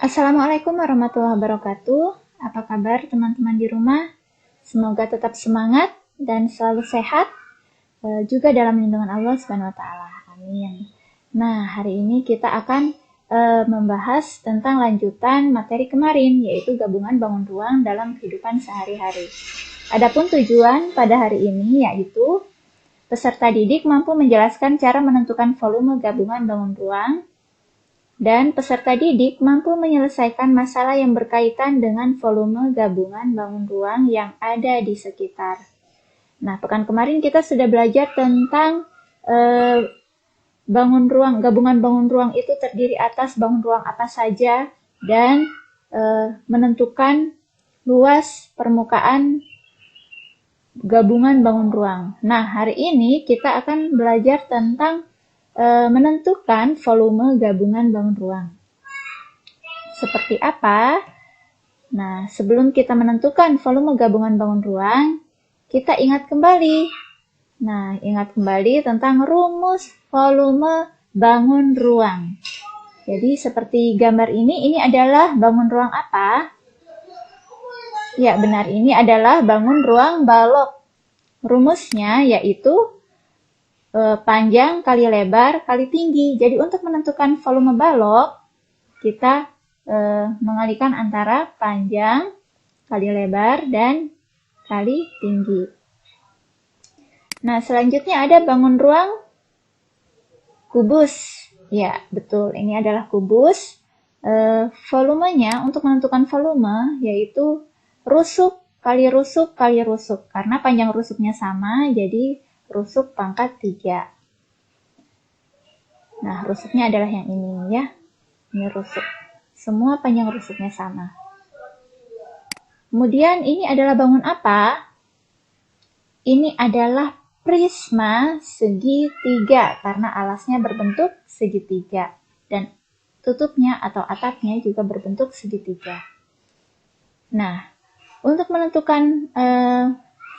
Assalamualaikum warahmatullahi wabarakatuh. Apa kabar teman-teman di rumah? Semoga tetap semangat dan selalu sehat, juga dalam lindungan Allah Subhanahu wa taala. Amin. Nah, hari ini kita akan membahas tentang lanjutan materi kemarin, yaitu gabungan bangun ruang dalam kehidupan sehari-hari. Adapun tujuan pada hari ini yaitu peserta didik mampu menjelaskan cara menentukan volume gabungan bangun ruang, dan peserta didik mampu menyelesaikan masalah yang berkaitan dengan volume gabungan bangun ruang yang ada di sekitar. Nah, pekan kemarin kita sudah belajar tentang gabungan bangun ruang itu terdiri atas bangun ruang apa saja, dan menentukan luas permukaan gabungan bangun ruang. Nah, hari ini kita akan belajar tentang menentukan volume gabungan bangun ruang. Seperti apa? Nah, sebelum kita menentukan volume gabungan bangun ruang, kita ingat kembali. Nah, ingat kembali tentang rumus volume bangun ruang. Jadi, seperti gambar ini adalah bangun ruang apa? Ya, benar, ini adalah bangun ruang balok. Rumusnya yaitu panjang kali lebar kali tinggi. Jadi untuk menentukan volume balok, kita mengalihkan antara panjang kali lebar dan kali tinggi. Nah, selanjutnya ada bangun ruang kubus. Ya, betul. Ini adalah kubus. Volumenya, untuk menentukan volume, yaitu rusuk kali rusuk kali rusuk. Karena panjang rusuknya sama, jadi rusuk pangkat 3. Nah, rusuknya adalah yang ini ya. Ini rusuk. Semua panjang rusuknya sama. Kemudian ini adalah bangun apa? Ini adalah prisma segitiga karena alasnya berbentuk segitiga dan tutupnya atau atapnya juga berbentuk segitiga. Nah, untuk menentukan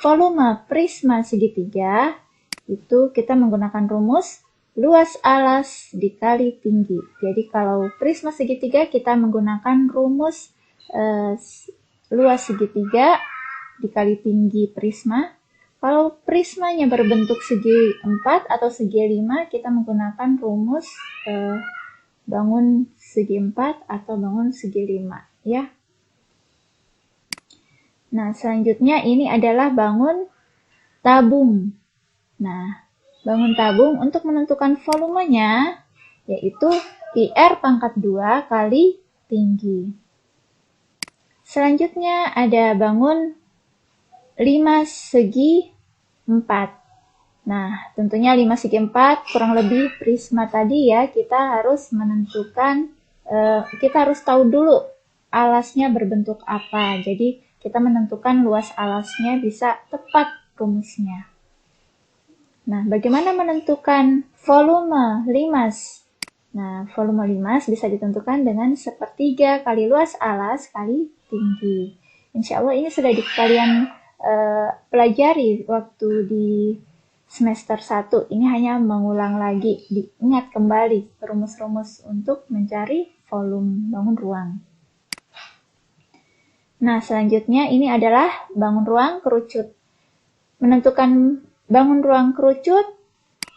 volume prisma segitiga, itu kita menggunakan rumus luas alas dikali tinggi. Jadi kalau prisma segitiga kita menggunakan rumus luas segitiga dikali tinggi prisma. Kalau prismanya berbentuk segi 4 atau segi 5, kita menggunakan rumus bangun segi 4 atau bangun segi 5 ya. Nah, selanjutnya ini adalah bangun tabung. Nah, bangun tabung untuk menentukan volumenya yaitu IR pangkat 2 kali tinggi. Selanjutnya ada bangun 5 segi 4. Nah, tentunya 5 segi 4 kurang lebih prisma tadi ya, kita harus menentukan, kita harus tahu dulu alasnya berbentuk apa. Jadi, kita menentukan luas alasnya bisa tepat rumusnya. Nah, bagaimana menentukan volume limas? Nah, volume limas bisa ditentukan dengan sepertiga kali luas alas kali tinggi. Insya Allah ini sudah kalian pelajari waktu di semester 1. Ini hanya mengulang lagi, diingat kembali rumus-rumus untuk mencari volume bangun ruang. Nah, selanjutnya ini adalah bangun ruang kerucut. Menentukan bangun ruang kerucut,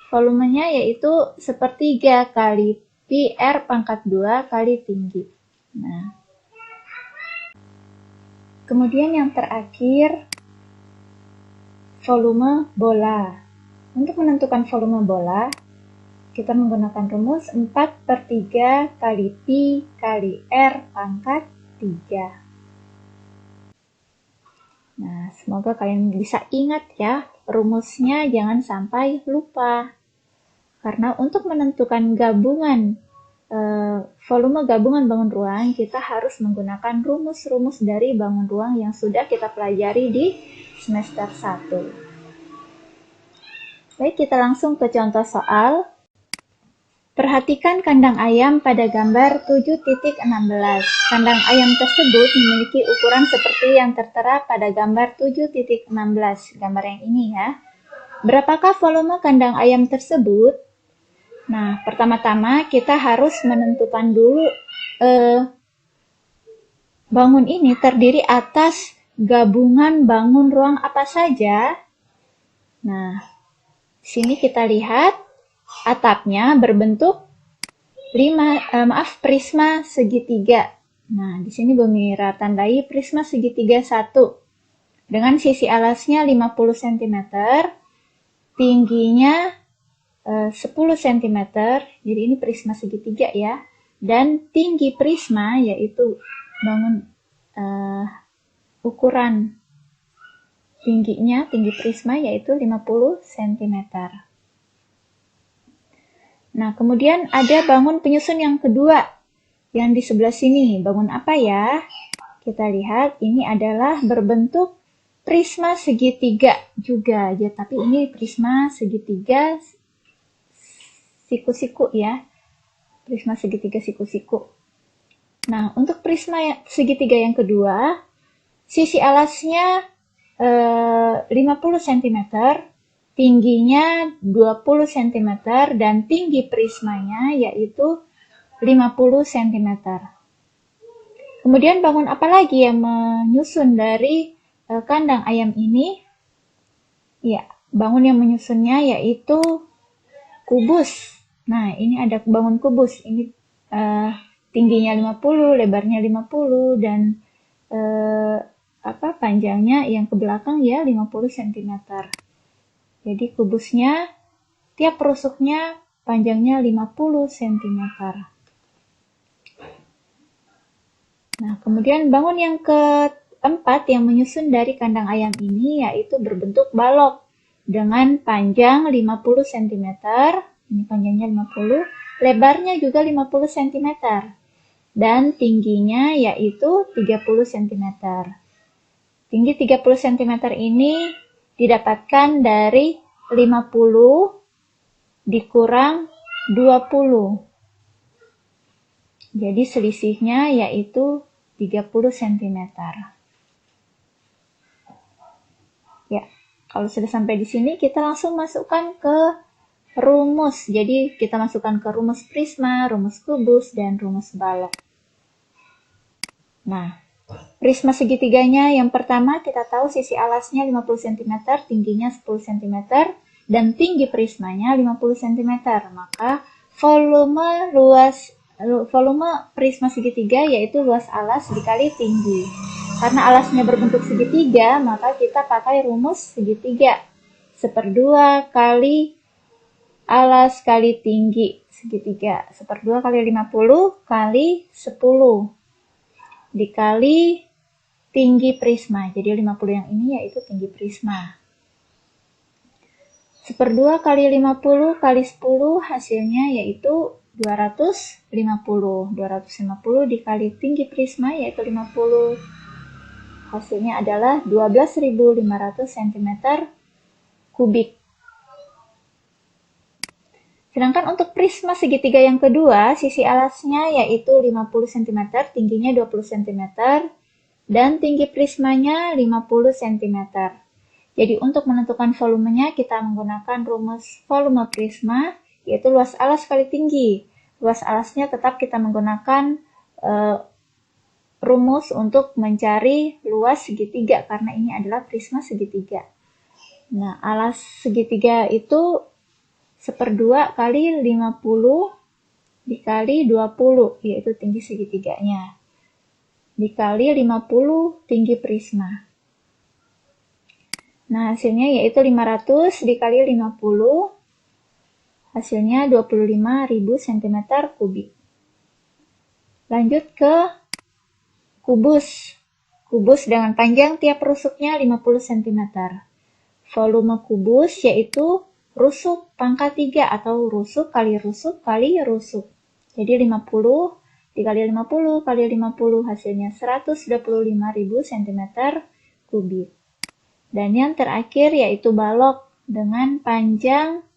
volumenya yaitu sepertiga kali PR pangkat 2 kali tinggi. Nah, kemudian yang terakhir, volume bola. Untuk menentukan volume bola, kita menggunakan rumus 4/3 kali Pi kali R pangkat 3. Nah, semoga kalian bisa ingat ya, rumusnya jangan sampai lupa. Karena untuk menentukan volume gabungan bangun ruang, kita harus menggunakan rumus-rumus dari bangun ruang yang sudah kita pelajari di semester 1. Baik, kita langsung ke contoh soal. Perhatikan kandang ayam pada gambar 7.16. Kandang ayam tersebut memiliki ukuran seperti yang tertera pada gambar 7.16. Gambar yang ini ya. Berapakah volume kandang ayam tersebut? Nah, pertama-tama kita harus menentukan dulu bangun ini terdiri atas gabungan bangun ruang apa saja? Nah, sini kita lihat atapnya berbentuk prisma segitiga. Nah, di sini Bu Mira tandai prisma segitiga 1 dengan sisi alasnya 50 cm, tingginya 10 cm, jadi ini prisma segitiga ya. Dan tinggi prisma yaitu bangun ukuran tingginya, tinggi prisma yaitu 50 cm. Nah, kemudian ada bangun penyusun yang kedua, yang di sebelah sini. Bangun apa ya? Kita lihat, ini adalah berbentuk prisma segitiga juga. Ya, tapi ini prisma segitiga siku-siku ya. Prisma segitiga siku-siku. Nah, untuk prisma segitiga yang kedua, sisi alasnya 50 cm, tingginya 20 cm, dan tinggi prismanya yaitu 50 cm. Kemudian bangun apa lagi yang menyusun dari kandang ayam ini? Ya, bangun yang menyusunnya yaitu kubus. Nah, ini ada bangun kubus. Ini tingginya 50, lebarnya 50, dan panjangnya yang ke belakang ya 50 cm. Jadi kubusnya, tiap rusuknya panjangnya 50 cm. Nah, kemudian bangun yang keempat yang menyusun dari kandang ayam ini yaitu berbentuk balok dengan panjang 50 cm, ini panjangnya 50, lebarnya juga 50 cm, dan tingginya yaitu 30 cm. Tinggi 30 cm ini didapatkan dari 50 dikurang 20. Jadi selisihnya yaitu 30 cm. Ya, kalau sudah sampai di sini kita langsung masukkan ke rumus. Jadi kita masukkan ke rumus prisma, rumus kubus, dan rumus balok. Nah, prisma segitiganya yang pertama kita tahu sisi alasnya 50 cm, tingginya 10 cm, dan tinggi prismanya 50 cm. Maka volume prisma segitiga yaitu luas alas dikali tinggi. Karena alasnya berbentuk segitiga, maka kita pakai rumus segitiga. 1/2 kali alas kali tinggi segitiga. 1/2 kali 50 kali 10 dikali tinggi prisma. Jadi 50 yang ini yaitu tinggi prisma. 1/2 kali 50 kali 10 hasilnya yaitu 250. 250 dikali tinggi prisma yaitu 50. Hasilnya adalah 12.500 cm kubik. Sedangkan untuk prisma segitiga yang kedua, sisi alasnya yaitu 50 cm, tingginya 20 cm, dan tinggi prismanya 50 cm. Jadi untuk menentukan volumenya kita menggunakan rumus volume prisma, yaitu luas alas kali tinggi. Luas alasnya tetap kita menggunakan rumus untuk mencari luas segitiga, karena ini adalah prisma segitiga. Nah, alas segitiga itu 1/2 kali 50 dikali 20, yaitu tinggi segitiganya, dikali 50 tinggi prisma. Nah, hasilnya yaitu 500 dikali 50, hasilnya 25.000 cm kubik. Lanjut ke kubus. Kubus dengan panjang tiap rusuknya 50 cm. Volume kubus yaitu rusuk pangkat 3 atau rusuk kali rusuk kali rusuk. Jadi 50 dikali 50 kali 50 hasilnya 125.000 cm kubik. Dan yang terakhir yaitu balok dengan panjang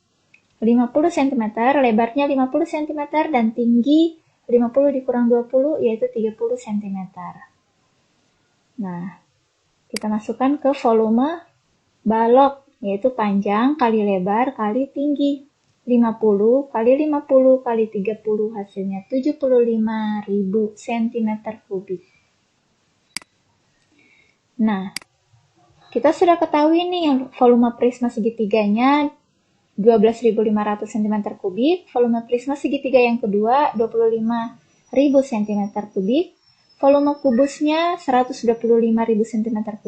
50 cm, lebarnya 50 cm, dan tinggi 50 dikurang 20 yaitu 30 cm. Nah, kita masukkan ke volume balok, yaitu panjang kali lebar kali tinggi. 50 kali 50 kali 30 hasilnya 75.000 cm kubik. Nah, kita sudah ketahui nih volume prisma segitiganya 12.500 cm3, volume prisma segitiga yang kedua 25.000 cm3, volume kubusnya 125.000 cm3,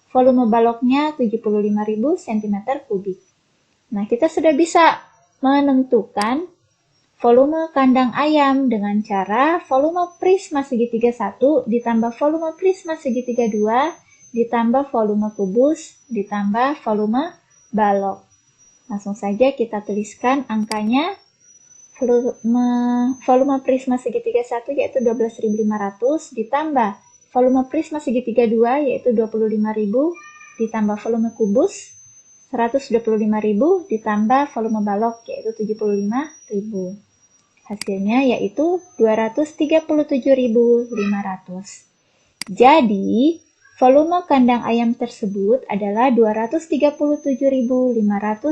volume baloknya 75.000 cm3. Nah, kita sudah bisa menentukan volume kandang ayam dengan cara volume prisma segitiga 1 ditambah volume prisma segitiga 2 ditambah volume kubus ditambah volume balok. Langsung saja kita tuliskan angkanya. Volume prisma segitiga 1 yaitu 12.500 ditambah volume prisma segitiga 2 yaitu 25.000 ditambah volume kubus 125.000 ditambah volume balok yaitu 75.000. Hasilnya yaitu 237.500. Jadi, volume kandang ayam tersebut adalah 237.500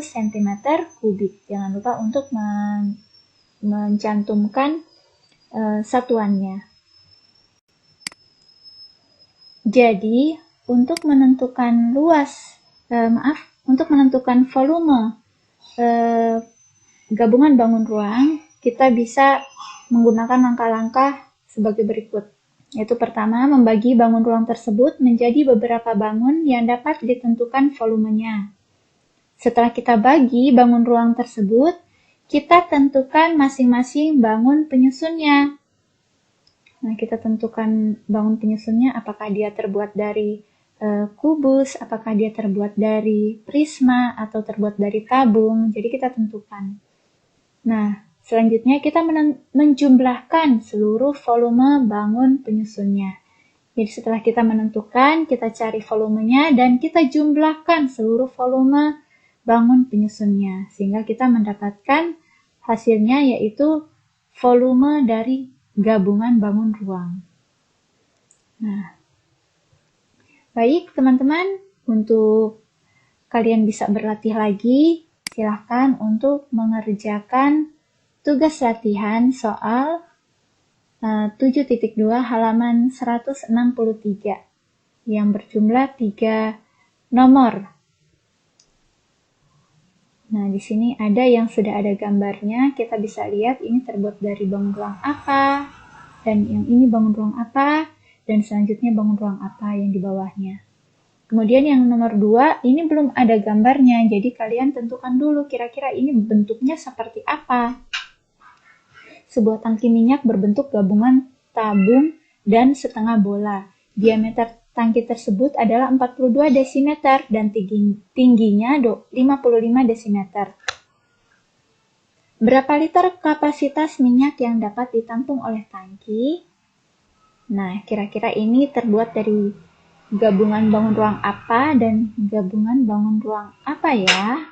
cm3. Jangan lupa untuk mencantumkan satuannya. Jadi, untuk menentukan untuk menentukan volume gabungan bangun ruang, kita bisa menggunakan langkah-langkah sebagai berikut. Yaitu pertama, membagi bangun ruang tersebut menjadi beberapa bangun yang dapat ditentukan volumenya. Setelah kita bagi bangun ruang tersebut, kita tentukan masing-masing bangun penyusunnya. Nah, kita tentukan bangun penyusunnya, apakah dia terbuat dari kubus, apakah dia terbuat dari prisma, atau terbuat dari tabung. Jadi kita tentukan. Nah, selanjutnya kita menjumlahkan seluruh volume bangun penyusunnya. Jadi setelah kita menentukan, kita cari volumenya dan kita jumlahkan seluruh volume bangun penyusunnya. Sehingga kita mendapatkan hasilnya yaitu volume dari gabungan bangun ruang. Nah, baik teman-teman, untuk kalian bisa berlatih lagi, silahkan untuk mengerjakan tugas latihan soal 7.2 halaman 163 yang berjumlah 3 nomor. Nah, di sini ada yang sudah ada gambarnya, kita bisa lihat ini terbuat dari bangun ruang apa, dan yang ini bangun ruang apa, dan selanjutnya bangun ruang apa yang di bawahnya. Kemudian yang nomor 2, ini belum ada gambarnya, jadi kalian tentukan dulu kira-kira ini bentuknya seperti apa. Sebuah tangki minyak berbentuk gabungan tabung dan setengah bola. Diameter tangki tersebut adalah 42 desimeter dan tingginya 55 desimeter. Berapa liter kapasitas minyak yang dapat ditampung oleh tangki? Nah, kira-kira ini terbuat dari gabungan bangun ruang apa dan gabungan bangun ruang apa ya?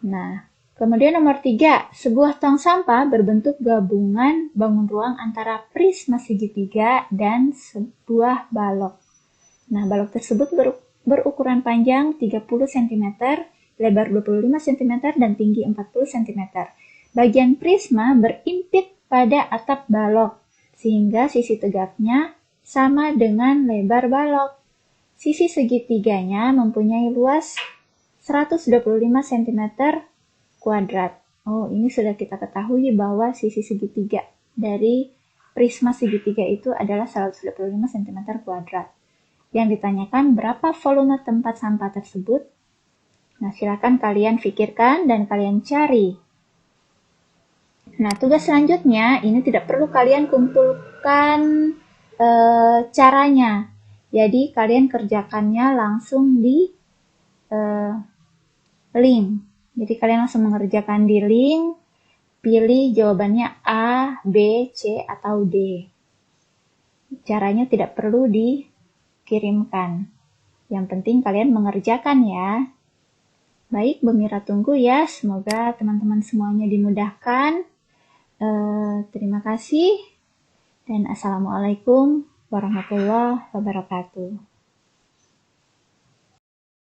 Nah, kemudian nomor 3, sebuah tong sampah berbentuk gabungan bangun ruang antara prisma segitiga dan sebuah balok. Nah, balok tersebut berukuran panjang 30 cm, lebar 25 cm, dan tinggi 40 cm. Bagian prisma berimpit pada atap balok, sehingga sisi tegaknya sama dengan lebar balok. Sisi segitiganya mempunyai luas 125 cm kuadrat. Oh, ini sudah kita ketahui bahwa sisi segitiga dari prisma segitiga itu adalah 125 cm kuadrat. Yang ditanyakan berapa volume tempat sampah tersebut? Nah, silakan kalian pikirkan dan kalian cari. Nah, tugas selanjutnya ini tidak perlu kalian kumpulkan caranya. Jadi, kalian kerjakannya langsung di link. Jadi, kalian langsung mengerjakan di link, pilih jawabannya A, B, C, atau D. Caranya tidak perlu dikirimkan. Yang penting kalian mengerjakan ya. Baik, Bu Mira tunggu ya. Semoga teman-teman semuanya dimudahkan. Terima kasih. Dan Assalamualaikum warahmatullahi wabarakatuh.